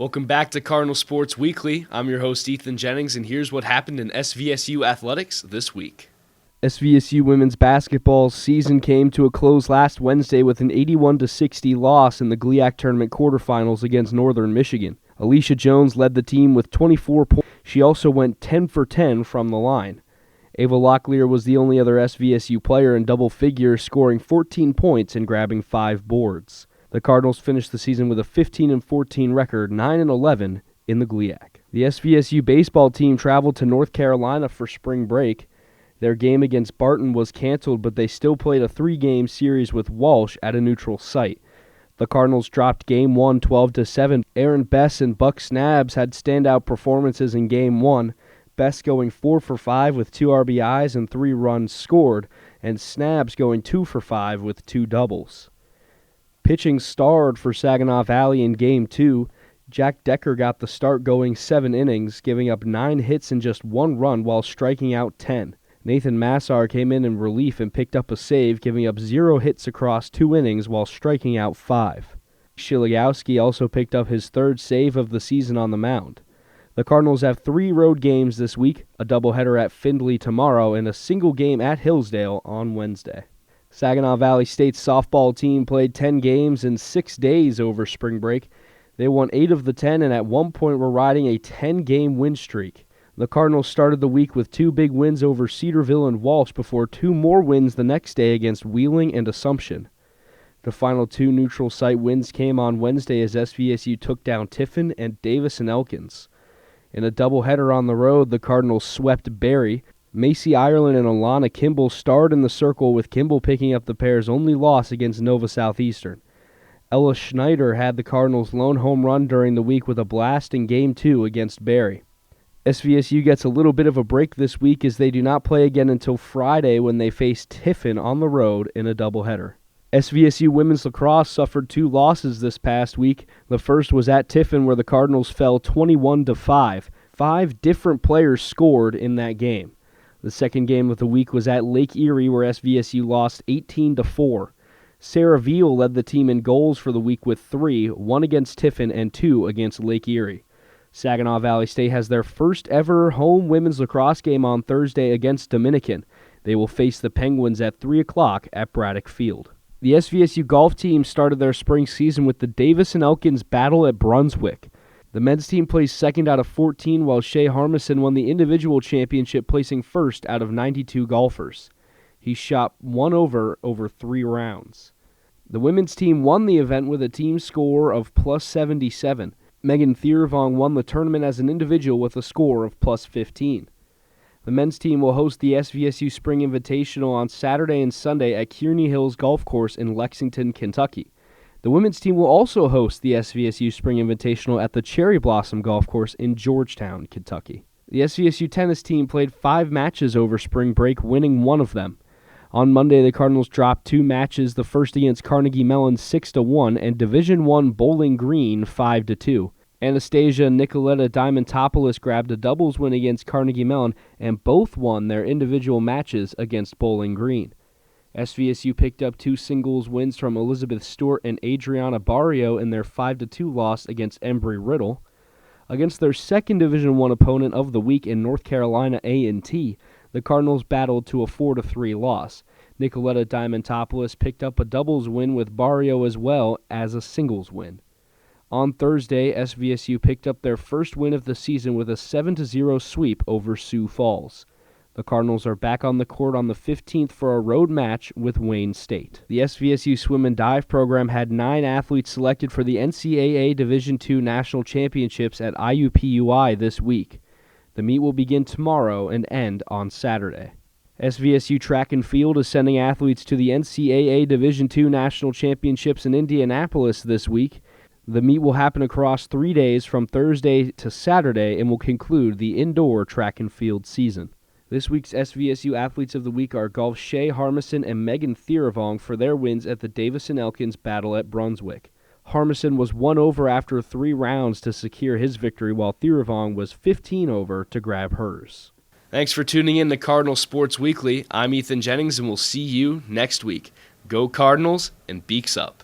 Welcome back to Cardinal Sports Weekly. I'm your host, Ethan Jennings, and here's what happened in SVSU athletics this week. SVSU women's basketball season came to a close last Wednesday with an 81-60 loss in the GLIAC tournament quarterfinals against Northern Michigan. Alicia Jones led the team with 24 points. She also went 10 for 10 from the line. Ava Locklear was the only other SVSU player in double figures, scoring 14 points and grabbing 5 boards. The Cardinals finished the season with a 15-14 record, 9-11 in the GLIAC. The SVSU baseball team traveled to North Carolina for spring break. Their game against Barton was canceled, but they still played a 3-game series with Walsh at a neutral site. The Cardinals dropped Game 1 12-7. Aaron Bess and Buck Snabbs had standout performances in Game 1, Bess going 4 for 5 with 2 RBIs and 3 runs scored, and Snabbs going 2 for 5 with 2 doubles. Pitching starred for Saginaw Valley in Game 2. Jack Decker got the start going 7 innings, giving up 9 hits and just 1 run while striking out 10. Nathan Massar came in relief and picked up a save, giving up 0 hits across 2 innings while striking out 5. Shiligowski also picked up his 3rd save of the season on the mound. The Cardinals have 3 road games this week, a doubleheader at Findlay tomorrow, and a single game at Hillsdale on Wednesday. Saginaw Valley State's softball team played 10 games in 6 days over spring break. They won 8 of the 10 and at one point were riding a 10-game win streak. The Cardinals started the week with 2 big wins over Cedarville and Walsh before 2 more wins the next day against Wheeling and Assumption. The final 2 neutral site wins came on Wednesday as SVSU took down Tiffin and Davis and Elkins. In a doubleheader on the road, the Cardinals swept Barry. Macy Ireland and Alana Kimball starred in the circle, with Kimball picking up the pair's only loss against Nova Southeastern. Ella Schneider had the Cardinals' lone home run during the week with a blast in Game 2 against Barry. SVSU gets a little bit of a break this week as they do not play again until Friday when they face Tiffin on the road in a doubleheader. SVSU women's lacrosse suffered 2 losses this past week. The first was at Tiffin, where the Cardinals fell 21-5. 5 different players scored in that game. The second game of the week was at Lake Erie, where SVSU lost 18-4. Sarah Veal led the team in goals for the week with 3, 1 against Tiffin and 2 against Lake Erie. Saginaw Valley State has their first ever home women's lacrosse game on Thursday against Dominican. They will face the Penguins at 3 o'clock at Braddock Field. The SVSU golf team started their spring season with the Davis and Elkins battle at Brunswick. The men's team placed 2nd out of 14, while Shea Harmison won the individual championship, placing 1st out of 92 golfers. He shot 1 over 3 rounds. The women's team won the event with a team score of plus 77. Megan Thiervong won the tournament as an individual with a score of plus 15. The men's team will host the SVSU Spring Invitational on Saturday and Sunday at Kearney Hills Golf Course in Lexington, Kentucky. The women's team will also host the SVSU Spring Invitational at the Cherry Blossom Golf Course in Georgetown, Kentucky. The SVSU tennis team played 5 matches over spring break, winning 1 of them. On Monday, the Cardinals dropped 2 matches, the first against Carnegie Mellon 6-1 and Division I Bowling Green 5-2. Anastasia Nicoletta Diamantopoulos grabbed a doubles win against Carnegie Mellon, and both won their individual matches against Bowling Green. SVSU picked up 2 singles wins from Elizabeth Stewart and Adriana Barrio in their 5-2 loss against Embry-Riddle. Against their second Division I opponent of the week in North Carolina A&T, the Cardinals battled to a 4-3 loss. Nicoletta Diamantopoulos picked up a doubles win with Barrio as well as a singles win. On Thursday, SVSU picked up their first win of the season with a 7-0 sweep over Sioux Falls. The Cardinals are back on the court on the 15th for a road match with Wayne State. The SVSU Swim and Dive program had 9 athletes selected for the NCAA Division II National Championships at IUPUI this week. The meet will begin tomorrow and end on Saturday. SVSU Track and Field is sending athletes to the NCAA Division II National Championships in Indianapolis this week. The meet will happen across 3 days from Thursday to Saturday and will conclude the indoor track and field season. This week's SVSU Athletes of the Week are golf Shea Harmison and Megan Thiervong for their wins at the Davis and Elkins battle at Brunswick. Harmison was 1 over after 3 rounds to secure his victory, while Thiervong was 15 over to grab hers. Thanks for tuning in to Cardinal Sports Weekly. I'm Ethan Jennings, and we'll see you next week. Go Cardinals, and Beaks up.